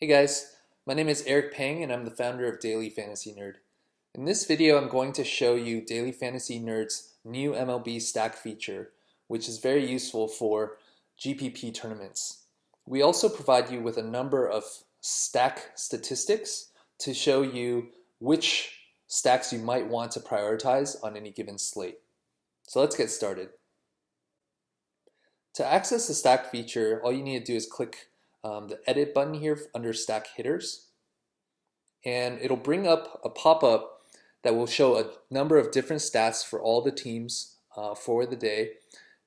Hey guys, my name is Eric Pang and I'm the founder of Daily Fantasy Nerd. In this video, I'm going to show you Daily Fantasy Nerd's new MLB stack feature, which is very useful for GPP tournaments. We also provide you with a number of stack statistics to show you which stacks you might want to prioritize on any given slate. So let's get started. To access the stack feature, all you need to do is click the edit button here under stack hitters, and it'll bring up a pop-up that will show a number of different stats for all the teams for the day.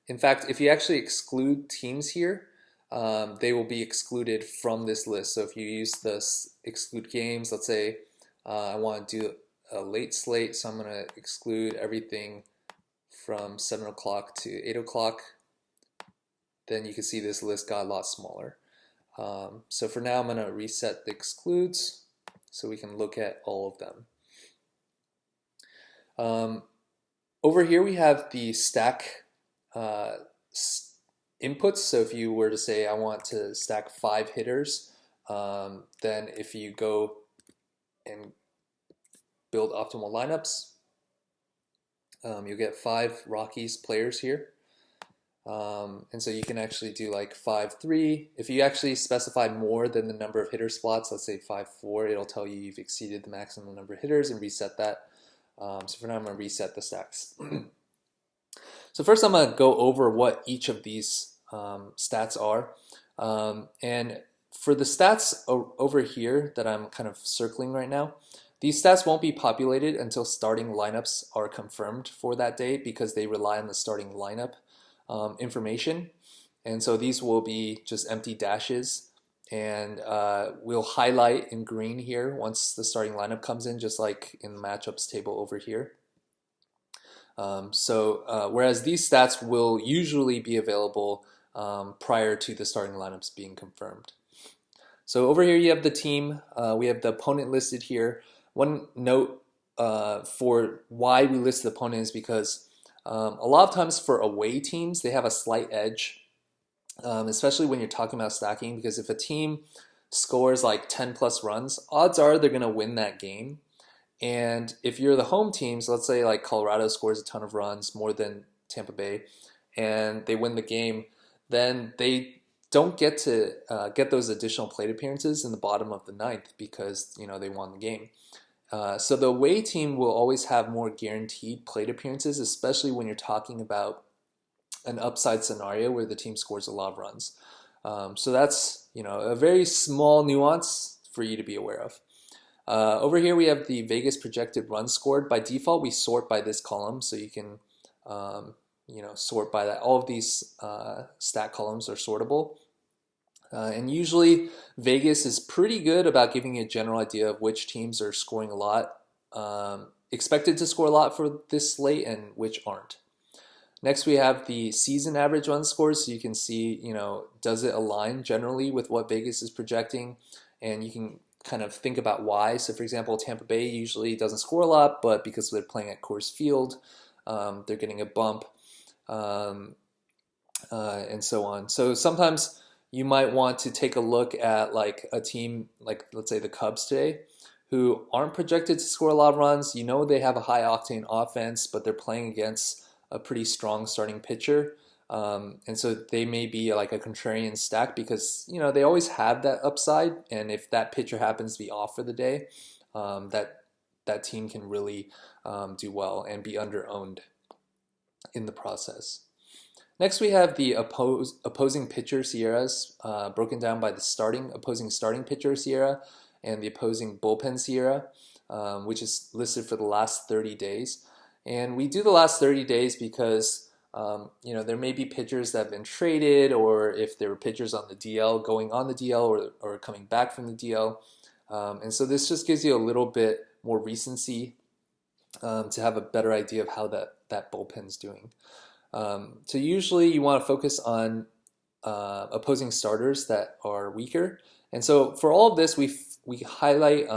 In fact, if you actually exclude teams here, they will be excluded from this list. So if you use this exclude games, let's say I want to do a late slate, so I'm going to exclude everything from 7 o'clock to 8 o'clock, then you can see this list got a lot smaller. So for now, I'm going to reset the excludes so we can look at all of them. Over here we have the stack inputs. So if you were to say I want to stack 5 hitters, then if you go and build optimal lineups, you'll get 5 Rockies players here. And so you can actually do like 5-3. If you actually specify more than the number of hitter slots, let's say 5-4, it'll tell you you've exceeded the maximum number of hitters and reset that. So for now, I'm going to reset the stacks. So first, I'm going to go over what each of these stats are. And for the stats over here that I'm kind of circling right now, these stats won't be populated until starting lineups are confirmed for that day because they rely on the starting lineup information, and so these will be just empty dashes, and we'll highlight in green here once the starting lineup comes in, just like in the matchups table over here. Whereas these stats will usually be available prior to the starting lineups being confirmed. So over here you have the team, we have the opponent listed here. One note for why we list the opponent is because a lot of times for away teams, they have a slight edge, especially when you're talking about stacking, because if a team scores like 10 plus runs, odds are they're going to win that game. And if you're the home teams, let's say like Colorado scores a ton of runs, more than Tampa Bay, and they win the game, then they don't get to get those additional plate appearances in the bottom of the ninth because they won the game. So the away team will always have more guaranteed plate appearances, especially when you're talking about an upside scenario where the team scores a lot of runs. So that's a very small nuance for you to be aware of. Over here we have the Vegas projected runs scored. By default, we sort by this column, so you can sort by that. All of these stat columns are sortable. And usually Vegas is pretty good about giving you a general idea of which teams are scoring a lot, expected to score a lot for this slate, and which aren't. Next we have the season average run scores, so you can see, does it align generally with what Vegas is projecting, and you can kind of think about why. So for example, Tampa Bay usually doesn't score a lot, but because they're playing at Coors Field, they're getting a bump, and so on. So sometimes you might want to take a look at like a team like, let's say, the Cubs today, who aren't projected to score a lot of runs. They have a high octane offense, but they're playing against a pretty strong starting pitcher. And so they may be like a contrarian stack because, they always have that upside. And if that pitcher happens to be off for the day, that team can really do well and be under-owned in the process. Next, we have the opposing pitcher Sierras broken down by the opposing starting pitcher Sierra and the opposing bullpen Sierra, which is listed for the last 30 days. And we do the last 30 days because there may be pitchers that have been traded, or if there were pitchers on the DL going on the DL or coming back from the DL. And so this just gives you a little bit more recency to have a better idea of how that bullpen's doing. So usually you want to focus on opposing starters that are weaker. And so for all of this, we highlight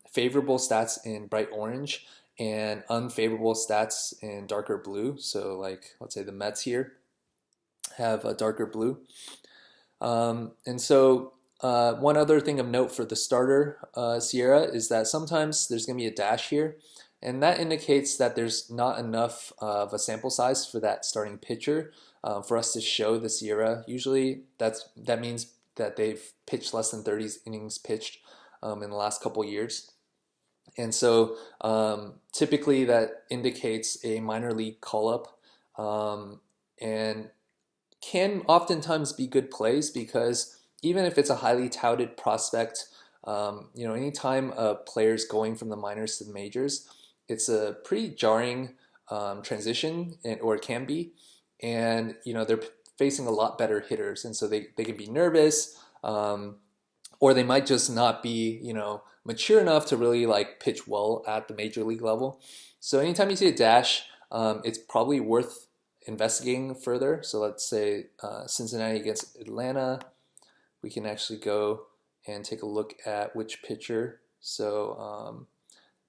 favorable stats in bright orange and unfavorable stats in darker blue. So like, let's say the Mets here have a darker blue. And so One other thing of note for the starter Sierra is that sometimes there's going to be a dash here, and that indicates that there's not enough of a sample size for that starting pitcher for us to show the Sierra. Usually that means that they've pitched less than 30 innings pitched in the last couple years. And so typically that indicates a minor league call-up, and can oftentimes be good plays because even if it's a highly touted prospect, anytime a player's going from the minors to the majors, it's a pretty jarring transition, or it can be. And, they're facing a lot better hitters. And so they can be nervous, or they might just not be, mature enough to really like pitch well at the major league level. So anytime you see a dash, it's probably worth investigating further. So let's say Cincinnati against Atlanta, we can actually go and take a look at which pitcher. So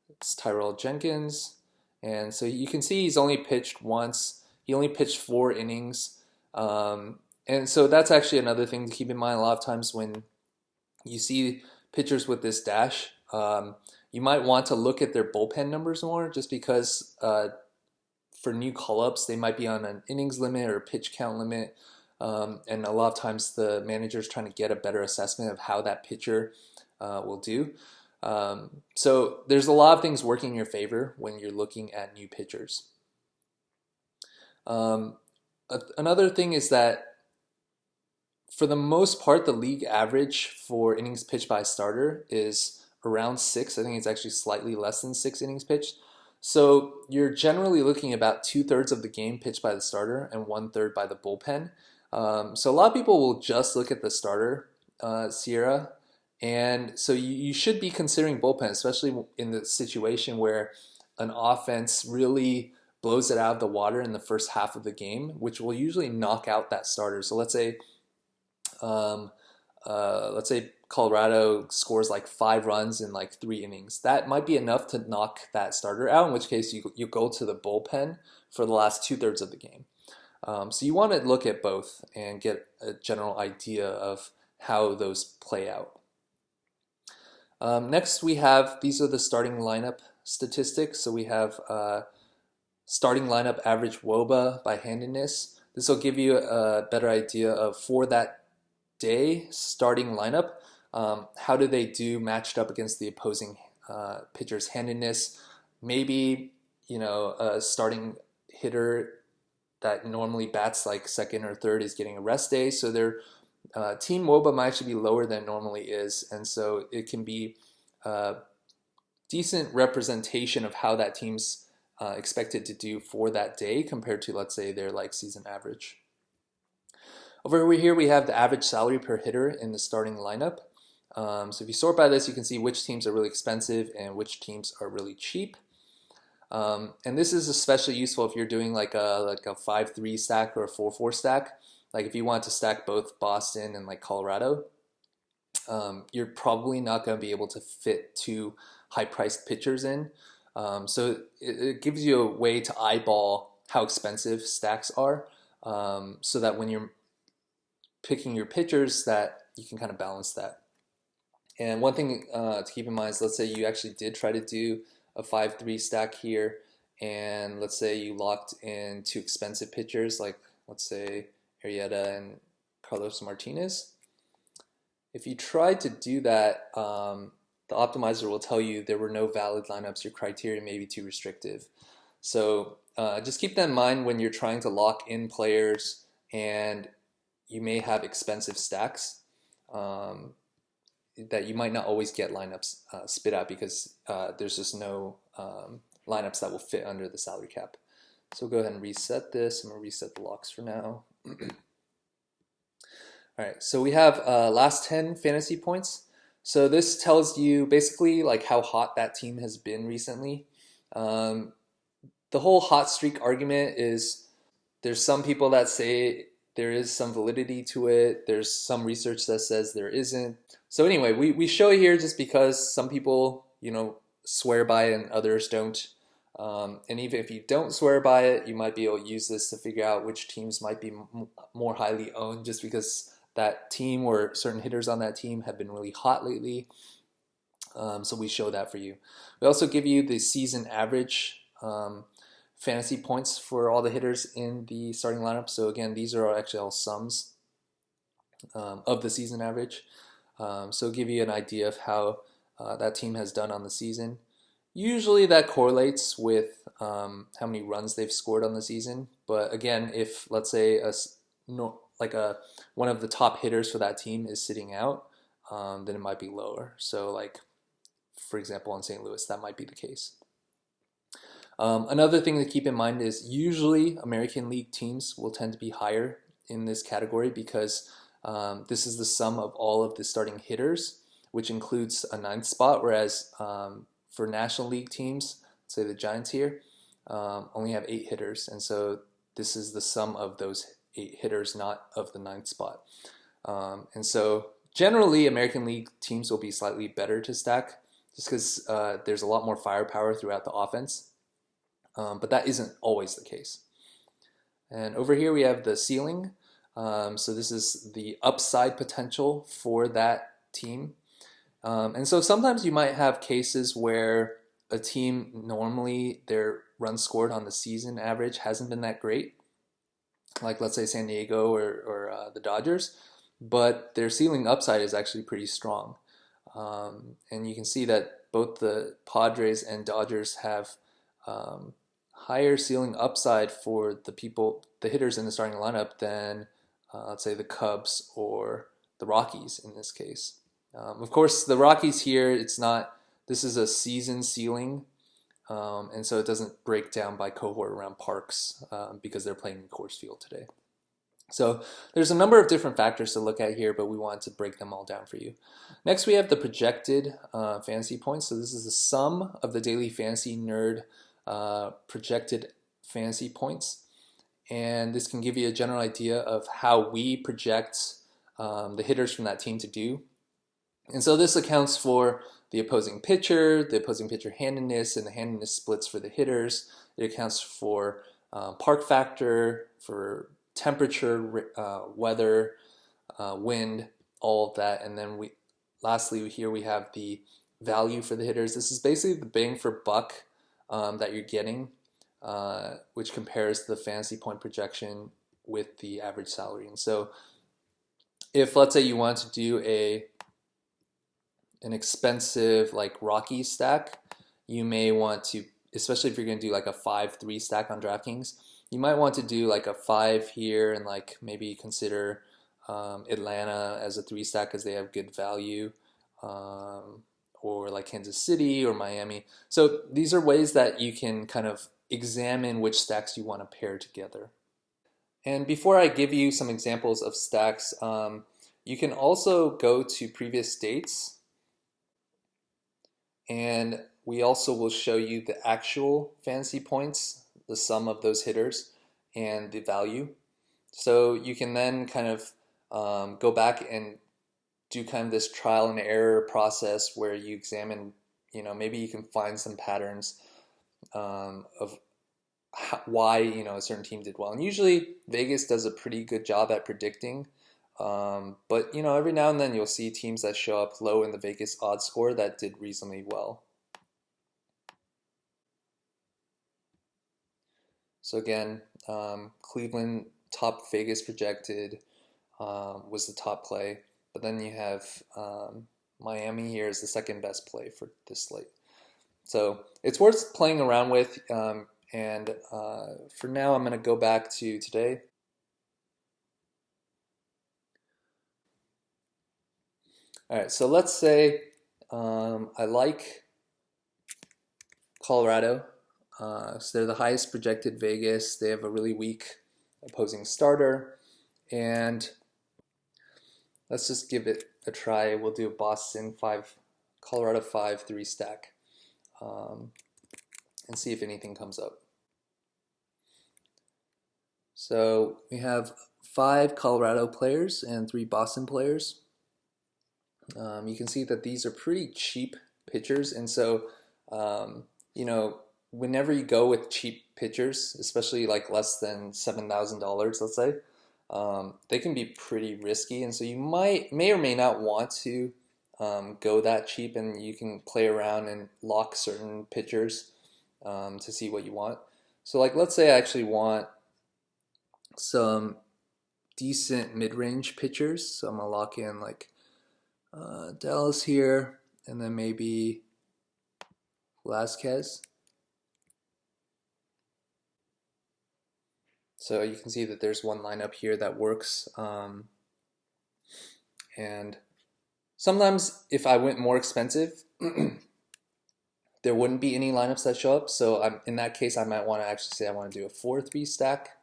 it's Tyrell Jenkins. And so you can see he's only pitched once. He only pitched 4 innings. And so that's actually another thing to keep in mind. A lot of times when you see pitchers with this dash, you might want to look at their bullpen numbers more, just because for new call-ups, they might be on an innings limit or pitch count limit. And a lot of times the manager's trying to get a better assessment of how that pitcher will do. So there's a lot of things working in your favor when you're looking at new pitchers. Another thing is that for the most part, the league average for innings pitched by a starter is around 6. I think it's actually slightly less than 6 innings pitched. So you're generally looking about 2/3 of the game pitched by the starter and 1/3 by the bullpen. So a lot of people will just look at the starter, Sierra, and so you should be considering bullpen, especially in the situation where an offense really blows it out of the water in the first half of the game, which will usually knock out that starter. So let's say Colorado scores like 5 runs in like 3 innings. That might be enough to knock that starter out, in which case you go to the bullpen for the last 2/3 of the game. So you want to look at both and get a general idea of how those play out. Next these are the starting lineup statistics. So we have starting lineup average WOBA by handedness. This will give you a better idea of, for that day starting lineup, how do they do matched up against the opposing pitcher's handedness. Maybe a starting hitter that normally bats like second or third is getting a rest day, so their team WOBA might actually be lower than it normally is, and so it can be a decent representation of how that team's expected to do for that day compared to, let's say, their like season average. Over here we have the average salary per hitter in the starting lineup. So if you sort by this, you can see which teams are really expensive and which teams are really cheap. And this is especially useful if you're doing like a 5-3 stack or a 4-4 stack. Like if you want to stack both Boston and like Colorado, you're probably not going to be able to fit 2 high-priced pitchers in. So it gives you a way to eyeball how expensive stacks are, so that when you're picking your pitchers, that you can kind of balance that. And one thing to keep in mind is, let's say you actually did try to do a 5-3 stack here, and let's say you locked in 2 expensive pitchers, like let's say Arrieta and Carlos Martinez. If you tried to do that, the optimizer will tell you there were no valid lineups, your criteria may be too restrictive. So just keep that in mind when you're trying to lock in players and you may have expensive stacks, that you might not always get lineups spit out because there's just no lineups that will fit under the salary cap. So we'll go ahead and reset this. I'm going to reset the locks for now. All right, so we have last 10 fantasy points. So this tells you basically like how hot that team has been recently. The whole hot streak argument is, there's some people that say there is some validity to it. There's some research that says there isn't. So anyway, we show it here just because some people, swear by it and others don't. And even if you don't swear by it, you might be able to use this to figure out which teams might be more highly owned, just because that team or certain hitters on that team have been really hot lately. So we show that for you. We also give you the season average fantasy points for all the hitters in the starting lineup. So again, these are actually all sums of the season average. So give you an idea of how that team has done on the season. Usually that correlates with how many runs they've scored on the season. But again, if let's say one of the top hitters for that team is sitting out, then it might be lower. So like, for example, in St. Louis, that might be the case. Another thing to keep in mind is usually American League teams will tend to be higher in this category because this is the sum of all of the starting hitters, which includes a ninth spot, whereas for National League teams, say the Giants here, only have 8 hitters, and so this is the sum of those 8 hitters, not of the ninth spot. And so generally, American League teams will be slightly better to stack just because there's a lot more firepower throughout the offense, but that isn't always the case. And over here we have the ceiling. So this is the upside potential for that team. And so sometimes you might have cases where a team normally their runs scored on the season average hasn't been that great, like let's say San Diego or the Dodgers, but their ceiling upside is actually pretty strong. And you can see that both the Padres and Dodgers have higher ceiling upside for the hitters in the starting lineup than let's say the Cubs or the Rockies in this case. Of course, the Rockies here, this is a season ceiling, and so it doesn't break down by cohort around parks because they're playing in Coors Field today. So there's a number of different factors to look at here, but we wanted to break them all down for you. Next, we have the projected fantasy points. So this is the sum of the Daily Fantasy Nerd projected fantasy points. And this can give you a general idea of how we project the hitters from that team to do. And so this accounts for the opposing pitcher handedness, and the handedness splits for the hitters. It accounts for park factor, for temperature, weather, wind, all of that. And then lastly here we have the value for the hitters. This is basically the bang for buck that you're getting, which compares the fantasy point projection with the average salary. And so if let's say you want to do an expensive like Rocky stack, you may want to, especially if you're going to do like a 5-3 stack on DraftKings, you might want to do like a 5 here and like maybe consider Atlanta as a 3 stack because they have good value, or like Kansas City or Miami. So these are ways that you can kind of examine which stacks you want to pair together. And before I give you some examples of stacks, you can also go to previous dates, and we also will show you the actual fantasy points, the sum of those hitters, and the value. So you can then kind of go back and do kind of this trial and error process where you examine, maybe you can find some patterns of why, a certain team did well. And usually Vegas does a pretty good job at predicting. But every now and then you'll see teams that show up low in the Vegas odds score that did reasonably well. So again, Cleveland top Vegas projected was the top play, but then you have Miami here is the second best play for this slate. So it's worth playing around with, and for now I'm going to go back to today. All right, so let's say I like Colorado. So they're the highest projected Vegas. They have a really weak opposing starter. And let's just give it a try. We'll do a Boston 5, Colorado 5, 3 stack, and see if anything comes up. So we have 5 Colorado players and 3 Boston players. You can see that these are pretty cheap pitchers, and so whenever you go with cheap pitchers, especially like less than $7,000, let's say, they can be pretty risky, and so you may or may not want to go that cheap, and you can play around and lock certain pitchers to see what you want. So like let's say I actually want some decent mid-range pitchers, so I'm gonna lock in like Dallas here, and then maybe Velasquez. So you can see that there's one lineup here that works. And sometimes if I went more expensive, there wouldn't be any lineups that show up. So in that case, I might want to actually say I want to do a 4-3 stack.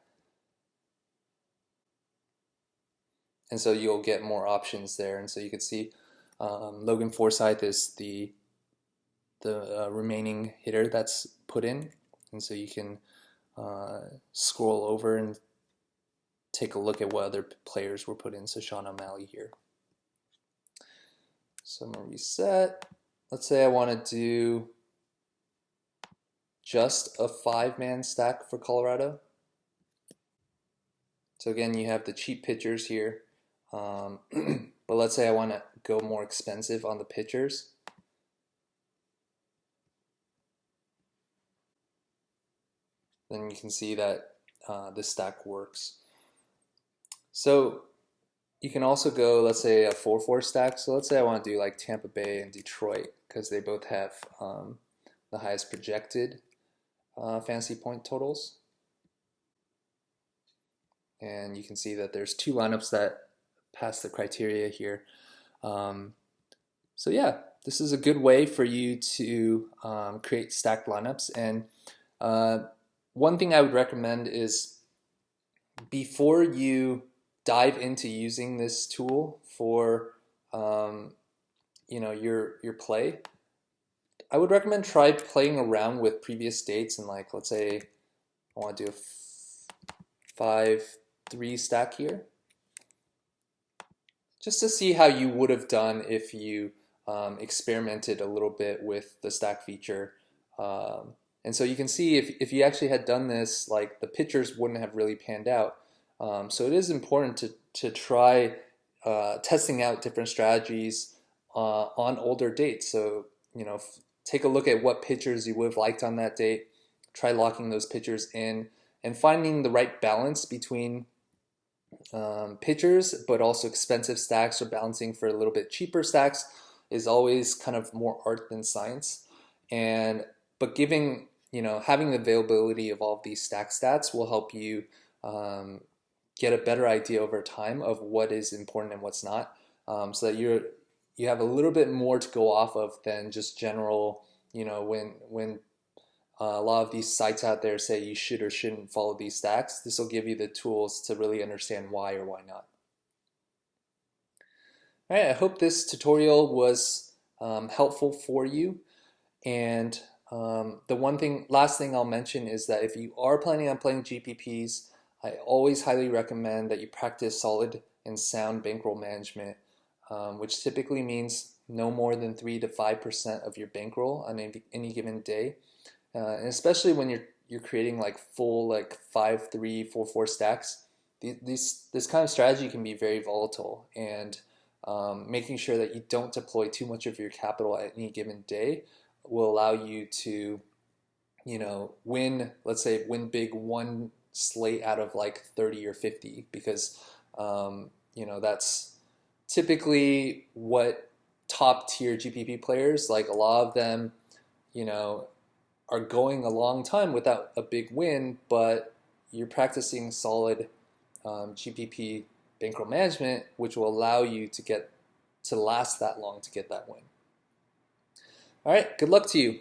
And so you'll get more options there. And so you can see Logan Forsythe is the remaining hitter that's put in. And so you can scroll over and take a look at what other players were put in. So Sean O'Malley here. So I'm going to reset. Let's say I want to do just a 5-man stack for Colorado. So again, you have the cheap pitchers here. But let's say I want to go more expensive on the pitchers. Then you can see that this stack works. So you can also go, let's say, a 4-4 stack. So let's say I want to do like Tampa Bay and Detroit because they both have the highest projected fantasy point totals. And you can see that there's 2 lineups that pass the criteria here. So yeah, this is a good way for you to create stacked lineups. And one thing I would recommend is before you dive into using this tool for your play, I would recommend try playing around with previous dates, and like let's say I want to do a 5-3 stack here, just to see how you would have done if you experimented a little bit with the stack feature. And so you can see if you actually had done this, like the pitchers wouldn't have really panned out. So it is important to try testing out different strategies on older dates. So, take a look at what pitchers you would have liked on that date, try locking those pitchers in, and finding the right balance between pitchers, but also expensive stacks, or balancing for a little bit cheaper stacks is always kind of more art than science. But having the availability of all of these stack stats will help you get a better idea over time of what is important and what's not, so that you have a little bit more to go off of than just general, when a lot of these sites out there say you should or shouldn't follow these stacks. This will give you the tools to really understand why or why not. All right, I hope this tutorial was helpful for you. And the last thing I'll mention is that if you are planning on playing GPPs, I always highly recommend that you practice solid and sound bankroll management, which typically means no more than 3 to 5% of your bankroll on any given day. And especially when you're creating like full 5-3, 4-4 stacks, this kind of strategy can be very volatile, and making sure that you don't deploy too much of your capital at any given day will allow you to, win big one slate out of like 30 or 50, because that's typically what top tier GPP players, like a lot of them, are going a long time without a big win, but you're practicing solid GPP bankroll management, which will allow you to last that long to get that win. All right, good luck to you.